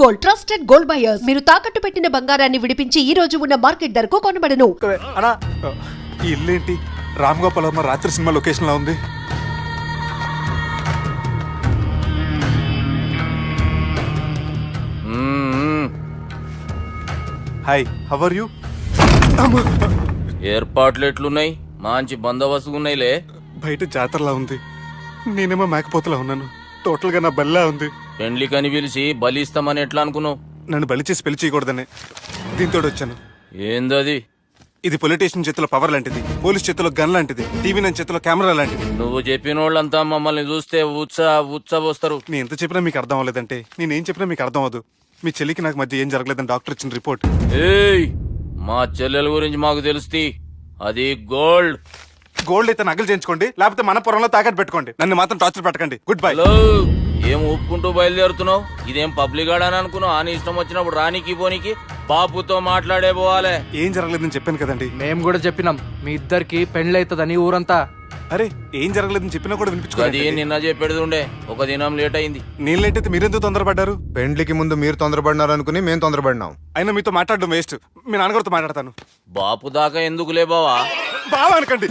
Gold trusted gold buyers మీరు తాకట్టు పెట్టిన బంగారాన్ని విడిపించి ఈ రోజు ఉన్న మార్కెట్ ధరకు కొనబడను. అన్నా ఈ ఇల్లేంటి రామ్ గోపాల్ వర్మ రాత్రి సినిమా లొకేషన్ లా ఉంది. Hi, how are you? ఏర్పాట్లు ఎట్లున్నాయి? మంచి బందోబస్తుగా ఉన్నాయిలే. బయట జాతరలా ఉంది, నేనేమో మేకపోతలా ఉన్నాను. టోటల్ గా నా బల్లా ఉంది. పెండ్లి కని పిలిచి బలి ఇస్తామని ఎట్లా అనుకున్నావు? నన్ను బలి చేసి పెళ్లి చేయకూడదని దీంతో వచ్చాను. ఏందది? ఇది పొలిటీషియన్ చేతిలో పవర్ లాంటిది, పోలీస్ చేతిలో గన్ లాంటిది, టీవీ నన్ను చేతిలో కెమెరా లాంటిది. నువ్వు చెప్పిన వాళ్ళంతా మమ్మల్ని చూస్తే ఉత్సవస్తారు. నేను ఎంత చెప్పినా మీకు అర్థం అవ్వలేదంటే నేనేం చెప్పినా మీకు అర్థం అవ్వదు. మీ చెల్లికి నాకు మధ్య ఏం జరగలేదని డాక్టర్ ఇచ్చిన రిపోర్ట్. ఏయ్, మా చెల్లెల గురించి మాకు తెలుస్తుంది. అది గోల్డ్. గోల్డ్ అయితే నగలు చేయించుకోండి, లేకపోతే మన పొరంలో తాకట్టు పెట్టుకోండి. నన్ను మాత్రం టార్చర్ పెట్టకండి. Good bye. హలో, ఏం ఊపుకుంటూ బయలుదేరుతున్నావు? ఇదేం పబ్లిక్ గాడని అనుకున్నావు? అని ఇష్టం వచ్చినప్పుడు రానికి పోనీకి బాపుతో మాట్లాడే పోవాలే. ఏం జరగలేదని చెప్పాను కదండి. మేము కూడా చెప్పినాం మీ ఇద్దరికి పెళ్ళైతుందని ఊరంతా. అరే ఏం జరగలేదని చెప్పినా కూడా అది వినిపించుకోండి. నిన్న చెప్పేడుండే, ఒక దినం లేట్ అయింది. నేను లేట్ అయితే మీరెందుకు తొందరపడ్డారు? పెండ్లికి ముందు మీరు తొందరపడినారు అనుకుని మేము తొందరపడినాం. అయినా మీతో మాట్లాడడం వేస్ట్. మీ నాన్నగారితో మాట్లాడతాను. బాపు దాకా ఎందుకులే బావా? బాగా అనకండి,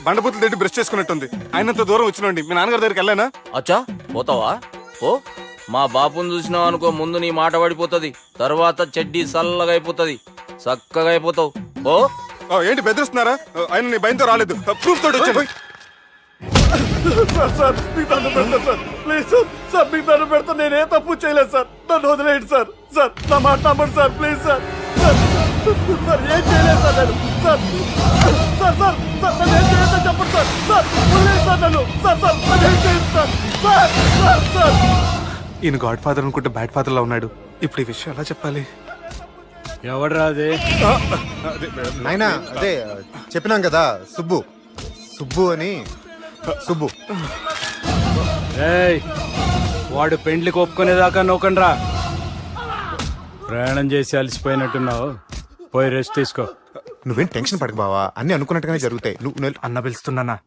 బండబూతులు తిట్టి బ్రష్ చేసుకున్నట్టుంది. ఆయనంత దూరం వచ్చినండి. మీ నాన్నగారి దగ్గరికి వెళ్ళానా? అచ్చా, పోతావా? ఓ, మా బాపుని చూసినావు అనుకో, ముందు నీ మాట పడిపోతుంది, తర్వాత చెడ్డీ చల్లగా అయిపోతుంది, చక్కగా అయిపోతావు. ఓ, ఏంటి బెదిరిస్తున్నారా? ఆయన నీ భయంతో రాలేదు, ప్రూఫ్ తోటి వచ్చాను. సార్ మీకు దండం పెడతా సార్, ప్లీజ్ సార్. సార్ మీకు దండం పెడతా, నేనే తప్పు చేయలేదు సార్. నన్ను వదిలేయండి సార్. సార్ నా మాట నమ్మండి sir, please sir. Sir sir ఏం చేయలేదు సార్ నేను. సార్ సార్ సార్ సార్ నన్ను ఏం చేయలేదు చెప్పండి సార్. సార్ వదిలేయండి సార్ నన్ను. సార్ సార్ నన్ను ఏం చేయలేదు సార్. సార్ సార్ సార్ ఈయన గాడ్ ఫాదర్ అనుకుంటే బ్యాడ్ ఫాదర్ లా ఉన్నాడు. ఇప్పుడు ఈ విషయం ఎలా చెప్పాలి? ఎవడరా అదే? నాయనా అదే చెప్పినాం కదా, సుబ్బు సుబ్బు అని. సుబ్బు ఏయ్, వాడు పెండ్లికి ఒప్పుకునేదాకా నోకండ్రా. ప్రయాణం చేసి అలసిపోయినట్టున్నావు, పోయి రెస్ట్ తీసుకో. నువ్వేం టెన్షన్ పడకు బావా, అన్ని అనుకున్నట్టుగానే జరుగుతాయి. నువ్వు అన్న పిలుస్తున్నానా?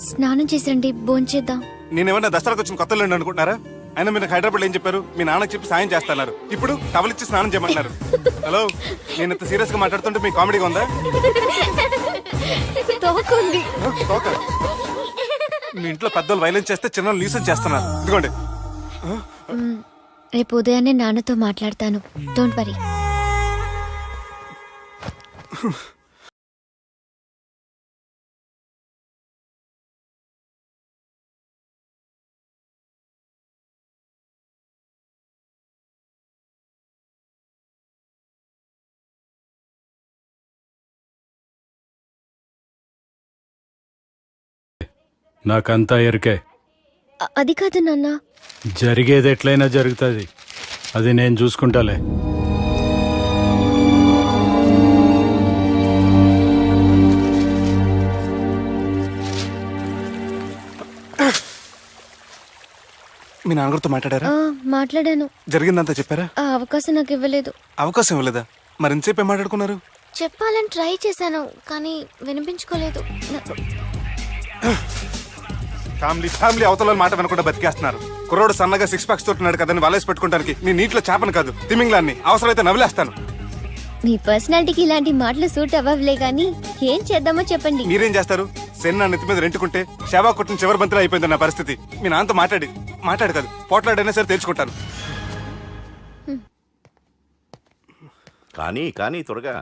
స్నానం చేసండి, భోంచేద్దాం. నేనేమన్నా దసరాకు వచ్చిన కొత్త లేండి అనుకుంటున్నారా? అయినా మీరు హైదరాబాద్ ఏం చెప్పారు? మీ నాన్నకి చెప్పి సాయం చేస్తున్నారు. ఇప్పుడు టవల్ ఇచ్చి స్నానం చేయమంటున్నారు. హలో, నేను ఇంత సీరియస్ గా మాట్లాడుతుంటే మీ కామెడీగా ఉందా? తోకుంది. తోక? మీ ఇంట్లో పెద్దలు వైలెన్స్ చేస్తే చిన్న లీసన్ చేస్తున్నారు. ఇదిగోండి. రేపు ఉదయాన్నే నాన్నతో మాట్లాడతాను, డోంట్ వరీ. నాకంతా ఎరికే. అది కాదు నాన్న. జరిగేది ఎట్లయినా జరుగుతుంది, అది నేను చూసుకుంటాలే. మీ నాన్నగారితో మాట్లాడారా? మాట్లాడాను. జరిగిందంతా చెప్పారా? ఆ అవకాశం నాకు ఇవ్వలేదు. అవకాశం ఇవ్వలేదా? మరి ఎంతసేపు ఏం మాట్లాడుకున్నారు? చెప్పాలని ట్రై చేశాను, కానీ వినిపించుకోలేదు. ఫ్యామిలీ అవతల మాట వినకుండా బతికేస్తున్నారు. కుర్రోడు సన్నగా 6 ప్యాక్స్ తోటున్నాడు కదని వలేసి పెట్టుకోవడానికి నీ నీటిలో చేపను కాదు, తిమింగ్లాన్ని అవసరమైతే నవ్వులేస్తాను. మీ పర్సనాలిటీకి ఇలాంటి మాటలు సూట్ అవ్వలే, గానీ ఏం చేద్దామో చెప్పండి. మీరేం చేస్తారు? సెన్న నెత్తి మీద రెంటుకుంటే శవా కొట్టిన చివరి బంతిలో అయిపోయింది నా పరిస్థితి. మీ నాన్నతో మాట్లాడి కాదు, పోట్లాడైనా సరే తెలుసుకుంటాను. కానీ త్వరగా.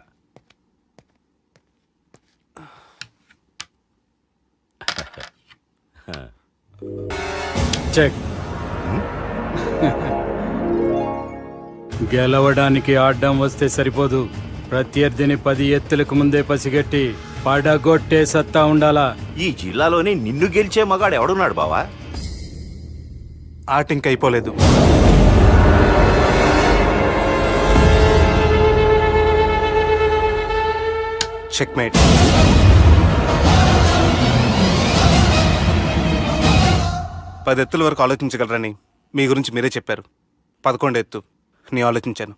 చెక్. గెలవడానికి ఆడ్డం వస్తే సరిపోదు, ప్రత్యర్థిని 10 ఎత్తులకు ముందే పసిగట్టి పడగొట్టే సత్తా ఉండాలా. ఈ జిల్లాలోనే నిన్ను గెలిచే మగాడు ఎవడున్నాడు బావా? ఆట ఇంక అయిపోలేదు. చెక్మేట్. పది ఎత్తుల వరకు ఆలోచించగలరని మీ గురించి మీరే చెప్పారు. 11 ఎత్తు నీ ఆలోచించాను.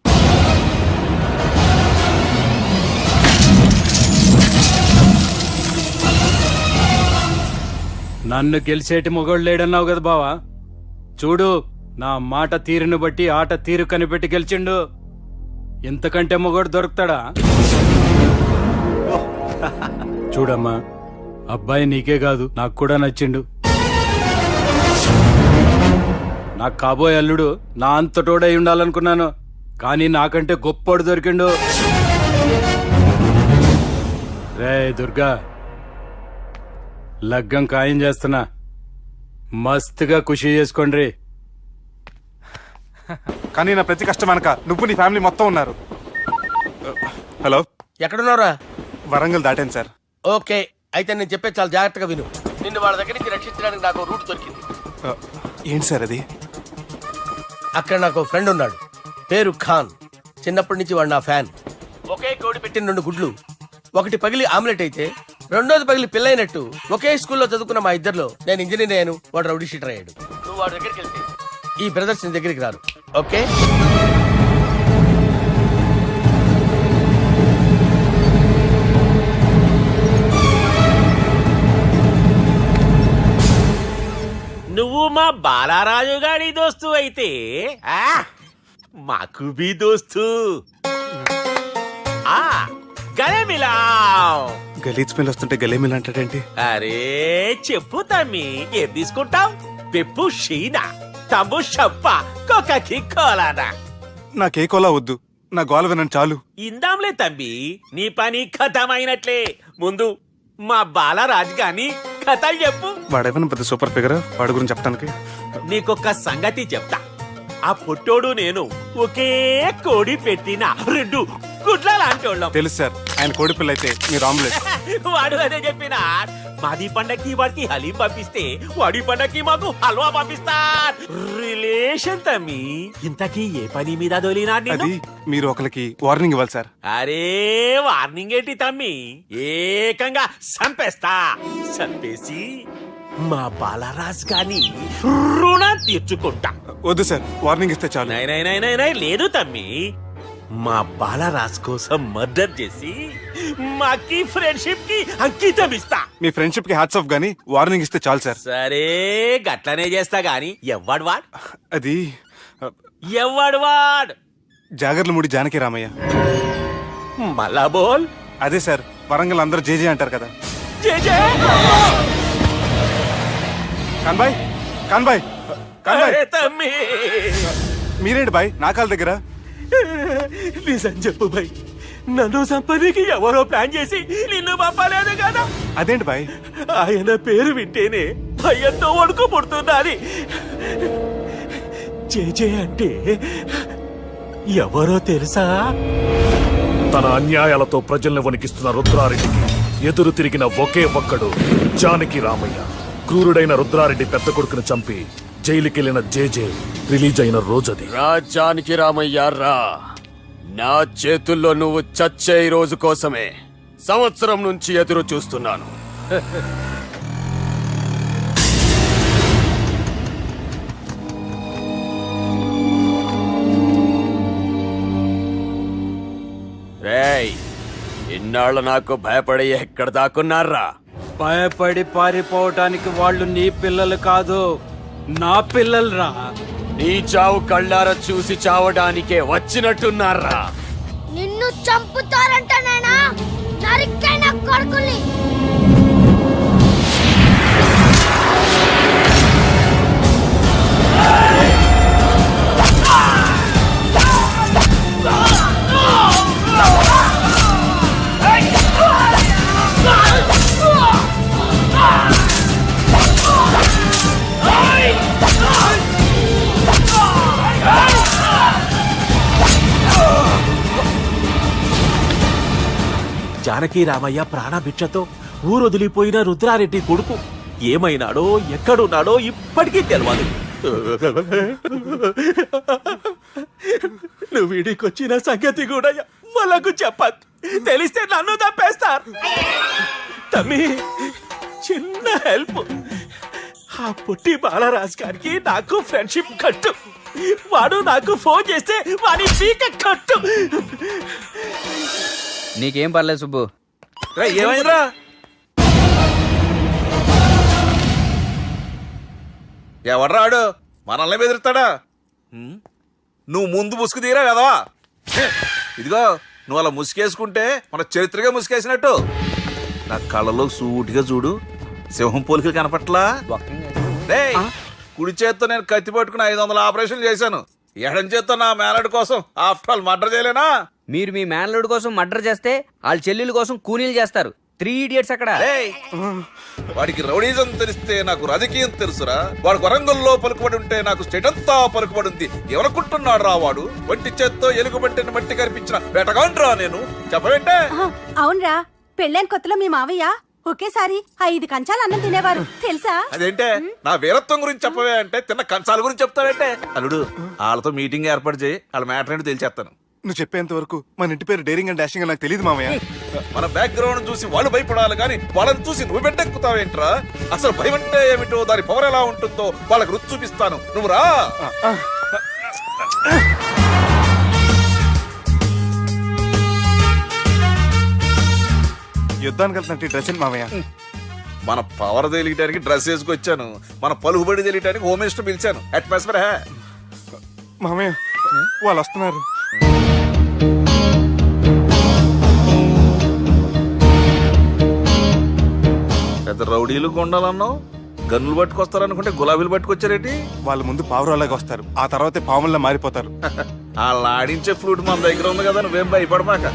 నన్ను గెలిచేటి మొగోడు లేడన్నావు కదా బావా, చూడు నా మాట తీరును బట్టి ఆట తీరు కనిపెట్టి గెలిచిండు. ఇంతకంటే మొగోడు దొరుకుతాడా? చూడమ్మా, అబ్బాయి నీకే కాదు నాకు కూడా నచ్చిండు. నాకు కాబోయే అల్లుడు నా అంతటోడై ఉండాలనుకున్నాను, కానీ నాకంటే గొప్పోడు దొరికిండు. రే దుర్గా, లగ్గం ఖాయం చేస్తున్నా, మస్తుగా ఖుషి చేసుకోండి. కానీ నా ప్రతి కష్టం వెనక నువ్వు నీ ఫ్యామిలీ మొత్తం ఉన్నారు. హలో, ఎక్కడున్నారా? వరంగల్ దాటాను సార్. ఓకే, అయితే నేను చెప్పే చాలా జాగ్రత్తగా విను. నిన్ను వాళ్ళ దగ్గర నుంచి రక్షించడానికి నాకు రూట్ దొరికింది. ఏంటి సార్ అది? అక్కడ నాకు ఫ్రెండ్ ఉన్నాడు, పేరు ఖాన్. చిన్నప్పటి నుంచి వాడు నా ఫ్యాన్. ఒకే కోడి పెట్టిన 2 గుడ్లు, ఒకటి పగిలి ఆమ్లెట్ అయితే రెండోది పగిలి పిల్లైనట్టు ఒకే స్కూల్లో చదువుకున్న మా ఇద్దరిలో నేను ఇంజనీర్ అయ్యాను, వాడు రౌడీ షీటర్ అయ్యాడు. నువ్వు వాడి దగ్గరికి వెళ్తే ఈ బ్రదర్స్ నీ దగ్గరికి రారు. ఓకే? నువ్వు మా బాలారాజు గారి దోస్తు అయితే మాకు బి దోస్తు. గలమిలా గలీజ్ స్మెల్ వస్తుంటే గలేమిల్ అంటాడేంటి? అరే చెప్పు తమ్మి, ఏం తీసుకుంటావు? పెప్పు షీనా, తమ్ము షప్ప, కొకకి కోలానా? నాకే కోలా వద్దు, నా గోల వినండి చాలు. ఇందాంలే తమ్మి, నీ పని ఖతమైనట్లే. ముందు మా బాలరాజు గాని కథలు చెప్పు. వాడేమైనా పెద్ద సూపర్ ఫిగర్, వాడి గురించి చెప్పడానికి. నీకొక్క సంగతి చెప్తా. ఆ పొట్టోడు నేను ఒకే కోడి పెట్టిన 2 గుడ్ల లాంటోళ్ళం. తెలుసు సార్, ఆయన కోడి పిల్ల అయితే మీరు ఆమ్లెట్. వాడు అదే చెప్పిన. మాది పండక్కి వాడికి హలీం పంపిస్తే వాడి పండక్కి మాకు హల్వా పంపిస్తా. రిలేషన్ తమ్మి. ఇంతకీ ఏ పని మీద దొలినా? అది మీరు ఒకరికి వార్నింగ్ ఇవ్వాలి సార్. అరే వార్నింగ్ ఏంటి తమ్మి, ఏకంగా సంపేస్తా. సంపేసి మా బాలరాజ్ గాని రుణం తీర్చుకుంటా. వద్దు సార్, వార్నింగ్ ఇస్తే చాలు. నై లేదు తమ్మి, మా బాలరాజ్ కోసం మర్డర్ చేసి మాకి ఫ్రెండ్షిప్ కి అంకితం ఇస్తా. మీ ఫ్రెండ్షిప్ కి హ్యాట్స్ ఆఫ్ గానీ వార్నింగ్ ఇస్తే చాలు సార్. సరే గట్లనే చేస్తా గాని ఎవ్వడు వాడ్? అది ఎవ్వడు వాడ్? జాగర్లమూడి జానకి రామయ్య. మళ్ళా బోల్. అదే సార్, వరంగల్ అందరూ జేజే అంటారు కదా. జేజే కాన్బాయ్, కాన్బాయ్, కాన్బాయ్. అరే తమ్మి, మీరేంటి బాయ్ నా కాళ్ళ దగ్గర? నిజం చెప్పు బాయ్, నన్ను సంపదికి ఎవరో ప్లాన్ చేసి నిన్ను పంపలేదు కదా? అదేంటి బాయ్? ఆయన పేరు వింటేనే భయంతో వణుకు పుడుతున్నది. జేజే అంటే ఎవరో తెలుసా? తన అన్యాయాలతో ప్రజల్ని వణికిస్తున్న రుద్రారెడ్డికి ఎదురు తిరిగిన ఒకే ఒక్కడు జానకి రామయ్య. క్రూరుడైన రుద్రారెడ్డి పెద్ద కొడుకును చంపి జైలుకెళ్లిన జేజే రిలీజ్ అయిన రోజది. రాజానికి రామయ్య రా, నా చేతుల్లో నువ్వు చచ్చే రోజు కోసమే సంవత్సరం నుంచి ఎదురు చూస్తున్నాను. రేయ్, ఇన్నాళ్ళు నాకు భయపడి ఎక్కడ దాక్కున్నారా? భయపడి పారిపోవటానికి వాళ్ళు నీ పిల్లలు కాదు, నా పిల్లలు రా. నీ చావు కళ్ళారా చూసి చావడానికే వచ్చినట్టున్నారా? నిన్ను చంపుతారంట నేనా? నరికైన కొడుకుల్ని. జానకి రామయ్య ప్రాణభిక్షతో ఊరొదిలిపోయిన రుద్రారెడ్డి కొడుకు ఏమైనాడో ఎక్కడున్నాడో ఇప్పటికీ తెలియదు. నువ్వు వీడికొచ్చిన సంగతి కూడా వాళ్ళకు చెప్పదు. తెలిస్తే నన్ను తప్పేస్తారు. తమ్మి, చిన్న హెల్ప్. ఆ పుట్టి బాలరాజ్ గారికి నాకు ఫ్రెండ్షిప్ కట్టు. వాడు నాకు ఫోన్ చేస్తే వాడి పీక కట్టు. నీకేం పర్లేదు సుబ్బు. ఏమైందిరా? ఎవడ్రాడు మనల్ని బెదిరిస్తాడా నువ్వు ముందు ముసుగు తీరా కదా ఇదిగో నువ్వు అలా ముసుకేసుకుంటే మన చరిత్రగా ముసుకేసినట్టు నా కళ్ళలో సూటిగా చూడు సింహం పోలికలు కనపట్లా డేయ్, కుడి చేత్తో నేను కత్తి పట్టుకుని 500 ఆపరేషన్లు చేశాను. ఎడం చేత్తో నా మేనడు కోసం ఆఫ్టర్ ఆల్ మర్డర్ చేయలేనా? మీరు మీ మేనల్లుడి కోసం మర్డర్ చేస్తే వాళ్ళ చెల్లెల కోసం కూలీలు చేస్తారు. 3 ఇడియట్స్ అక్కడ. డేయ్, వాడికి రౌడీజం తెలిస్తే నాకు రాజకీయం తెలుసురా. వాడు వరంగల్లో పలుకుబడి ఉంటే నాకు స్టేట్ అంతా పలుకుబడి ఉంది. ఎవరుకుంటున్నాడు రా వాడు? వంటి చేత్తో ఎలుగుబంటిని మట్టి కనిపించిన వేటగాండ్రా నేను. చెప్పవేంటే? అవునరా, పెళ్ళైన కొత్తలో మీ మావయ్య ఒకేసారి 5 కంచాలు అన్నం తినేవారు తెలుసా? అదేంటే నా వీరత్వం గురించి చెప్పవే అంటే తిన్న కంచాల గురించి చెప్తావేంటే? అల్లుడు, వాళ్ళతో మీటింగ్ ఏర్పాటు చేయి, వాళ్ళ మ్యాటర్ ఏంటో తెలిచేస్తాను. నువ్వు చెప్పేంత వరకు మన ఇంటి పేరు డేరింగ్ అండ్ డాషింగ్ నాకు తెలియదు మామయ్య. మన బ్యాక్గ్రౌండ్ చూసి వాళ్ళు భయపడాలి కానీ వాళ్ళని చూసి నువ్వు బిడ్డెక్కుతావేంట్రా? అసలు భయం అంటే ఏమిటో, దాని పవర్ ఎలా ఉంటుందో వాళ్ళకి రుచి చూపిస్తాను. నువ్వు రా. యుద్ధానికి వెళ్తున్నట్టు డ్రెస్ ఏంటి మామయ్య? మన పవర్ తెలియటానికి డ్రెస్ వేసుకొచ్చాను. మన పలుకుబడి తెలియటానికి హోమ్ మినిస్టర్ పిలిచాను. అట్మాస్ఫియర్ హే మామయ్య, వాళ్ళు వస్తున్నారు. పెద్ద రౌడీలు కొండాలన్నావు, గన్నులు పట్టుకొస్తారనుకుంటే గులాబీలు పట్టుకొచ్చారేటి? వాళ్ళ ముందు పావురాలాగా వస్తారు, ఆ తర్వాతే పాముల్లా మారిపోతారు. వాళ్ళు ఆడించే ఫ్లూట్ మన దగ్గర ఉంది కదా, నువ్వేం భయపడమాక.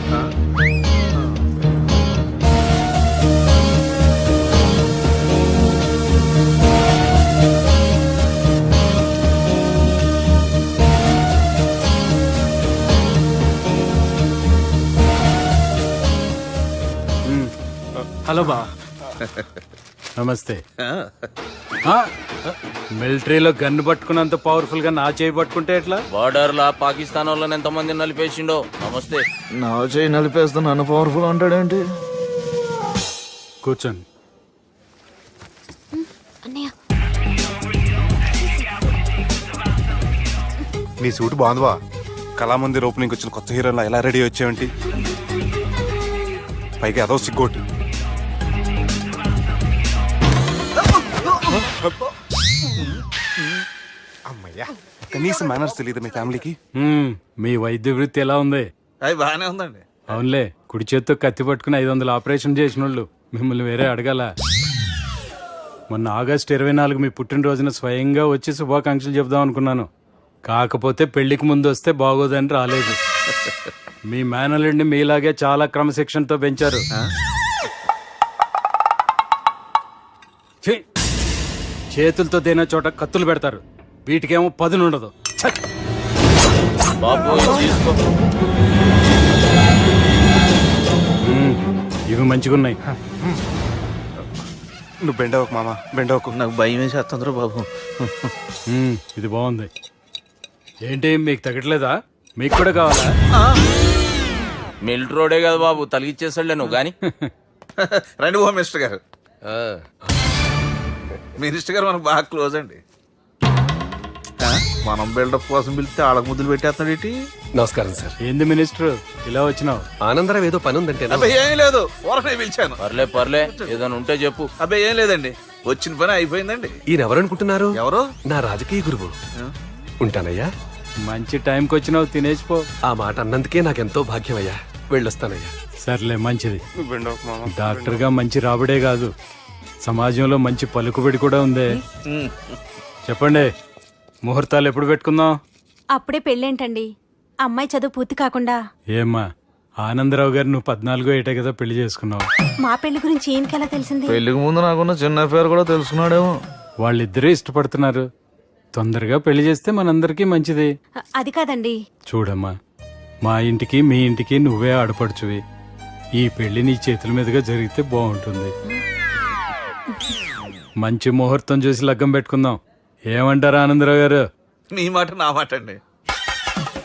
హలో బా, నమస్తే. మిలిటరీలో గన్ను పట్టుకున్నంత పవర్ఫుల్ గా నా చేయి పట్టుకుంటే ఎట్లా? బార్డర్ లా పాకిస్తాన్ వాళ్ళని ఎంతమంది నలిపేసిండో. నమస్తే. నా చేయి నలిపేస్తా నన్ను పవర్ఫుల్ అంటాడేంటి? కూర్చోండి. అన్నయ్య నీ సూట్ బాగుందివా? కళామందిర్ ఓపెనింగ్ వచ్చిన కొత్త హీరోలా ఎలా రెడీ వచ్చావేంటి? పైగా అదో సిగ్గోటి. అమ్మయ్యా, కనీసం మేనర్స్ తెలియదు మీ ఫ్యామిలీకి. మీ వైద్య వృత్తి ఎలా ఉంది? అవి బాగానే ఉందండి. అవునులే, కుడి చేత్తో కత్తి పట్టుకుని 500 ఆపరేషన్ చేసిన వాళ్ళు మిమ్మల్ని వేరే అడగాల. మొన్న ఆగస్టు 24 మీ పుట్టినరోజున స్వయంగా వచ్చి శుభాకాంక్షలు చెబుదాం అనుకున్నాను. కాకపోతే పెళ్లికి ముందు వస్తే బాగోదని రాలేదు. మీ మేనల్లుడిని మీలాగే చాలా క్రమశిక్షణతో పెంచారు. ఛీ! చేతులతో దేనా చోట కత్తులు పెడతారు, వీటికేమో పదునుండదు. ఛ! బాబు ఇది తీసుకో. ఇవి మంచిగున్నాయి. నువ్వు బెండవకు మామ, బెండవకు. నాకు భయం వేసేస్తుందిరా బాబు. ఇది బాగుంది. ఏంటి మీకు తగ్గట్లేదా? మీకు కూడా కావాలా? మిలిటరోడే కదా బాబు, తలిగిచ్చేసాడులే నువ్వు గాని. రండి హోమ్ మినిస్టర్ గారు. మినిస్టర్ గారు మనకు బాగా క్లోజ్ అండి. మనం బిల్డప్ కోసం పిలిస్తే ఆళ్ళకు ముద్దులు పెట్టేస్తున్నాడు ఏంటి? నమస్కారం సార్. ఏంది మినిస్టర్ ఇలా వచ్చినావు? ఆనందరావు ఏదో పని ఉందంటే. అబ్బాయి ఏం లేదు, ఊరనే పిలిచాను. పర్లే ఏదైనా ఉంటే చెప్పు. అబ్బాయి ఏం లేదండి, వచ్చిన పని అయిపోయిందండి. ఈయన ఎవరనుకుంటున్నారు? ఎవరు? నా రాజకీయ గురువు. ఉంటానయ్యా. మంచి టైంకి వచ్చినావు, తినేసిపో. ఆ మాట అన్నందుకే నాకెంతో భాగ్యమయ్యా. వెళ్ళొస్తానయ్యా. సర్లే, మంచిది. నువ్వు బెండవకు మామ. డాక్టర్ గా మంచి రాబడే కాదు, సమాజంలో మంచి పలుకుబడి కూడా ఉందే. చెప్పండి, ముహూర్తాలు ఎప్పుడు పెట్టుకుందాం? అప్పుడే పెళ్ళేంటండి, అమ్మాయి చదువు పూర్తి కాకుండా. ఏమ్మా, ఆనందరావు గారు నువ్వు 14 ఏటే కదా పెళ్లి చేసుకున్నావు. మా పెళ్లి గురించి ఈయనకెలా తెలిసింది? పెళ్లికి ముందు నాకున్న చిన్న పేరు కూడా తెలుసుకున్నాడేమో. వాళ్ళిద్దరే ఇష్టపడుతున్నారు. తొందరగా పెళ్లి చేస్తే మనందరికీ మంచిది. అది కాదండి. చూడమ్మా, మా ఇంటికి మీ ఇంటికి నువ్వే ఆడపడుచువి. ఈ పెళ్లి నీ చేతుల మీదుగా జరిగితే బాగుంటుంది. మంచి ముహూర్తం చూసి లగ్గం పెట్టుకుందాం. ఏమంటారా ఆనందరావు గారు? నీ మాట నా మాట అండి.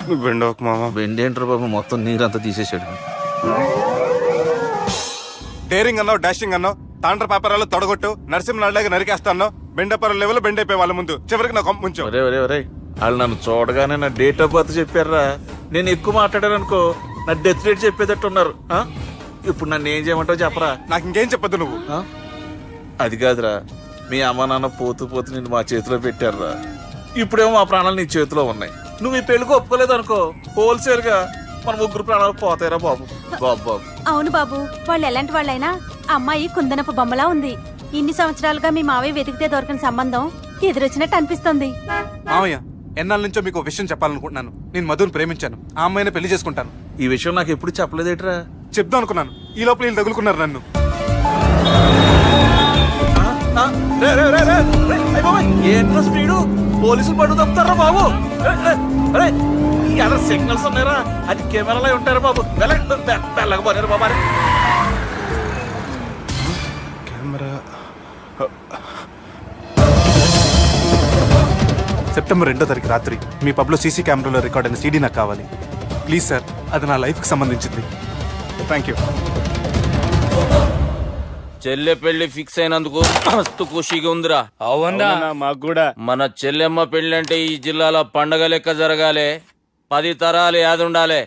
నువ్వు బెండవకు మామ. బెండేంట్రా బాబు, మొత్తం నీరంతా తీసేసాడు. డేరింగ్ అన్నావు, డాషింగ్ అన్నావు, తాండ్ర పాపరాలు తొడగొట్టు, నరసింహనాళ్ళగా నరికేస్తా అన్నావు. బెండపర లెవెల్ బెండ్ అయిపోయి వాళ్ళ ముందు చివరికి నా కొంప ముంచావు. ఒరే వాళ్ళు నన్ను చూడగానే నా డేట్ ఆఫ్ బర్త్ చెప్పారా? నేను ఎక్కువ మాట్లాడాను అనుకో, నా డెత్ డేట్ చెప్పేటట్టున్నారు. ఇప్పుడు నన్ను ఏం చేయమంటావు చెప్పరా? నాకు ఇంకేం చెప్పొద్దు నువ్వు. అది కాదురా, మీ అమ్మ నాన్న పోతూ పోతూ నిన్ను మా చేతిలో పెట్టారురా. ఇప్పుడేమో మా ప్రాణాలు నీ చేతిలో ఉన్నాయి. నువ్వు ఈ పెళ్లికి ఒప్పుకోలేదు అనుకో, హోల్సేల్ గా మన ముగ్గురు ప్రాణాలు పోతాయిరా బాబు. బాబు అవును బాబు, వాళ్ళు ఎలాంటి వాళ్ళైనా అమ్మాయి కుందనపు బొమ్మలా ఉంది. ఇన్ని సంవత్సరాలుగా మీ మావయ్య వెతికితే దొరకని సంబంధం ఎదురొచ్చినట్టు అనిపిస్తుంది. మామయ్య, ఎన్నాళ్ళ నుంచో మీకు ఒక విషయం చెప్పాలనుకుంటున్నాను. నేను మధుని ప్రేమించాను. ఆ అమ్మాయిని పెళ్లి చేసుకుంటాను. ఈ విషయం నాకు ఎప్పుడు చెప్పలేదేట్రా? చెప్దాం అనుకున్నాను, ఈ లోపల వీళ్ళు తగులుకున్నారు నన్ను. ఏంట్రా స్పీడు? పోలీసులు పట్టు తప్పుతారా బాబు? అరే అలా సిగ్నల్స్ ఉన్నారా? అది కెమెరాలో ఉంటారా బాబు? వెళ్ళకపోయారు బాబా. కెమెరా సెప్టెంబర్ 2వ తారీఖు రాత్రి మీ పబ్లో సీసీ కెమెరాలో రికార్డ్ అయిన సీడీ నాకు కావాలి. ప్లీజ్ సార్, అది నా లైఫ్కి సంబంధించింది. Thank you. చెల్లె పెళ్లి ఫిక్స్ అయినందుకు మస్తు ఖుషిగా ఉందిరా. అవునా మాకు కూడా. మన చెల్లెమ్మ పెళ్లి అంటే ఈ జిల్లాలో పండగ లెక్క జరగాలి, 10 తరాలు యాదుండాలి.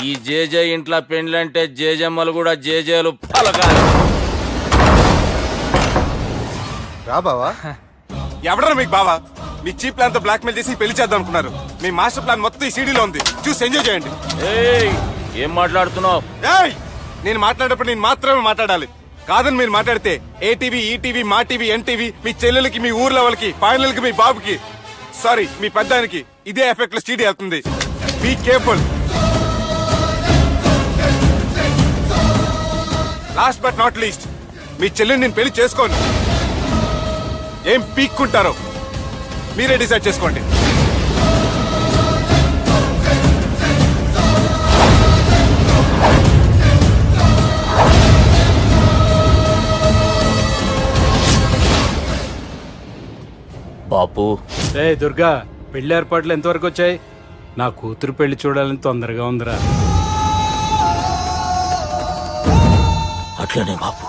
ఈ జేజే ఇంట్లో పెండ్లంటే జేజమ్మలు కూడా జేజేలు పలకాలి. రా బావా. ఎవడరా మీకు బావా? మీ చీప్ ప్లాన్ తో బ్లాక్ మెయిల్ చేసి పెళ్లి చేద్దాం అనుకున్నారు. మీ మాస్టర్ ప్లాన్ మొత్తం ఈ సీడీలో ఉంది, చూసి ఎంజాయ్ చేయండి. ఏయ్, ఏం మాట్లాడుతున్నావు? ఏయ్, నేను మాట్లాడేటప్పుడు నేను మాత్రమే మాట్లాడాలి. కాదని మీరు మాట్లాడితే ఏటీవీ, ఈటీవీ, మా టీవీ, ఎన్టీవీ, మీ చెల్లెలకి, మీ ఊర్లో వాళ్ళకి, ఫైనల్ కి మీ బాబుకి, సారీ మీ పెద్దానికి ఇదే ఎఫెక్ట్ లో సీడీ అవుతుంది. Be careful. Last but not least, మీ చెల్లెని నేను పెళ్లి చేసుకోను. ఏం పీక్కుంటారో మీరే డిసైడ్ చేసుకోండి. బాపు, ఏ దుర్గా, పెళ్లి ఏర్పాట్లు ఎంతవరకు వచ్చాయి? నా కూతురు పెళ్లి చూడాలని తొందరగా ఉందిరా. అట్లనే బాపు.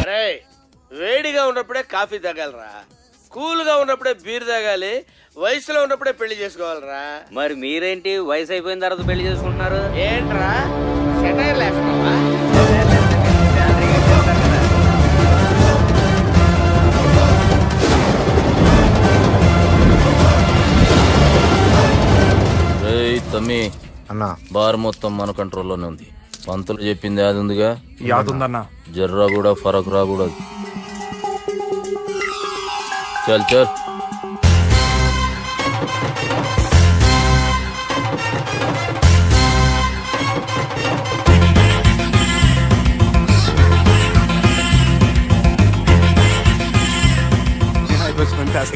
అరే, వేడిగా ఉన్నప్పుడే కాఫీ తాగాలరా, కూల్ గా ఉన్నప్పుడే బీర్ తాగాలి, వయసులో ఉన్నప్పుడే పెళ్లి చేసుకోవాలరా. మరి మీరేంటి వయసు అయిపోయిన తర్వాత పెళ్లి చేసుకుంటున్నారు? ఏంట్రా సెటైర్ లేస్తున్నావా? రేయ్ తమ్మి, అన్నా బార్ మొత్తం మన కంట్రోల్లోనే ఉంది. పంతులు చెప్పింది అది ఉందిగా, యాదుందన్నా. జర్రా కూడా ఫరక్ రాకూడదు. చల్ చల్.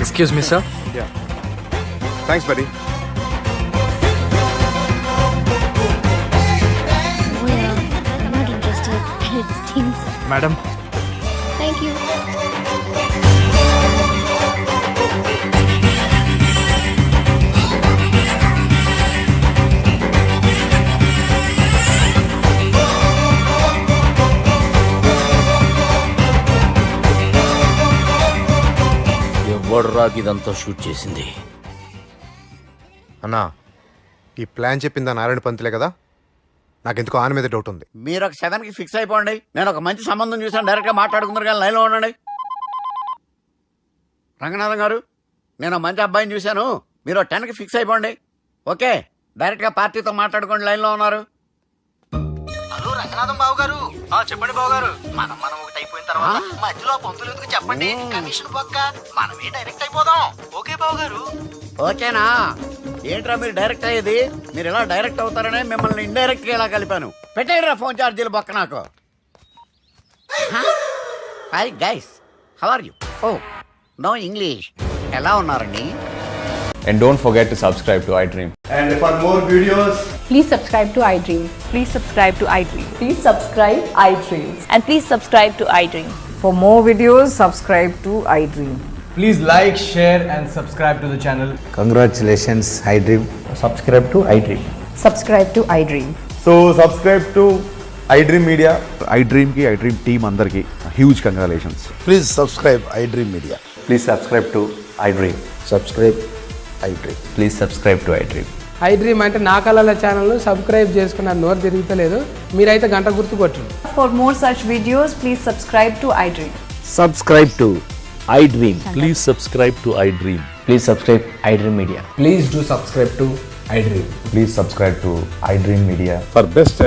Excuse me sir. Thanks buddy. I'm not interested. It stinks. Madam, Thank you. ఎవడ్రాకి ఇదంతా షూట్ చేసింది? అన్నా, ఈ ప్లాన్ చెప్పిందా నారాయణ పంతులే కదా? నాకెందుకో ఆయన మీద డౌట్ ఉంది. మీరు ఒక 7కి ఫిక్స్ అయిపోండి. నేను ఒక మంచి సంబంధం చూసాను, డైరెక్ట్ గా మాట్లాడుకుందరు కానీ లైన్లో ఉండండి. రంగనాథం గారు, నేను ఒక మంచి అబ్బాయిని చూశాను, మీరు 10కి ఫిక్స్ అయిపోండి. ఓకే, డైరెక్ట్ గా పార్టీతో మాట్లాడుకోండి, లైన్లో ఉన్నారు. హలో రంగనాథం బాబు గారు. చెప్పండి బాబు గారు. మనం ఒకటి అయిపోయిన తర్వాత మధ్యలో పంతులు ఎందుకు చెప్పండి? కమిషన్ పక్క మనమే డైరెక్ట్ అయిపోదాం. ఓకే బాబు గారు. ఓకేనా? ఏంట్రా మీరు డైరెక్ట్ అయ్యేది? మీరు ఇలా డైరెక్ట్ అవుతారనే మిమ్మల్ని ఇండైరెక్ట్ గా ఇలా కలిపాను. పెట్టేయరా ఫోన్ ఛార్జీలు బొక్క నాకు. Hi guys, how are you? Oh no English. ఎలా ఉన్నారండి? And don't forget to subscribe to iDream. And for more videos, Please subscribe to iDream. Please subscribe to iDream. Please subscribe iDream. And please subscribe to iDream. For more videos, subscribe to iDream. Please like, share and subscribe to the channel. Congratulations, iDream. Subscribe to iDream. Subscribe to iDream. So subscribe to iDream Media. iDream ki iDream team andarki huge congratulations. please subscribe iDream Media. Please subscribe to iDream. Subscribe iDream. Please subscribe to iDream. I dream అంటే నా కళల ఛానల్ను subscribe చేసుకున్న నోరు తిరుగుతలేదు. మీరైతే గంట గుర్తు కొట్టండి. For more such videos, please subscribe to iDream. Subscribe to I dream. Please subscribe to I dream. Please subscribe iDream Media. Please do subscribe to iDream. Please subscribe to iDream Media. For best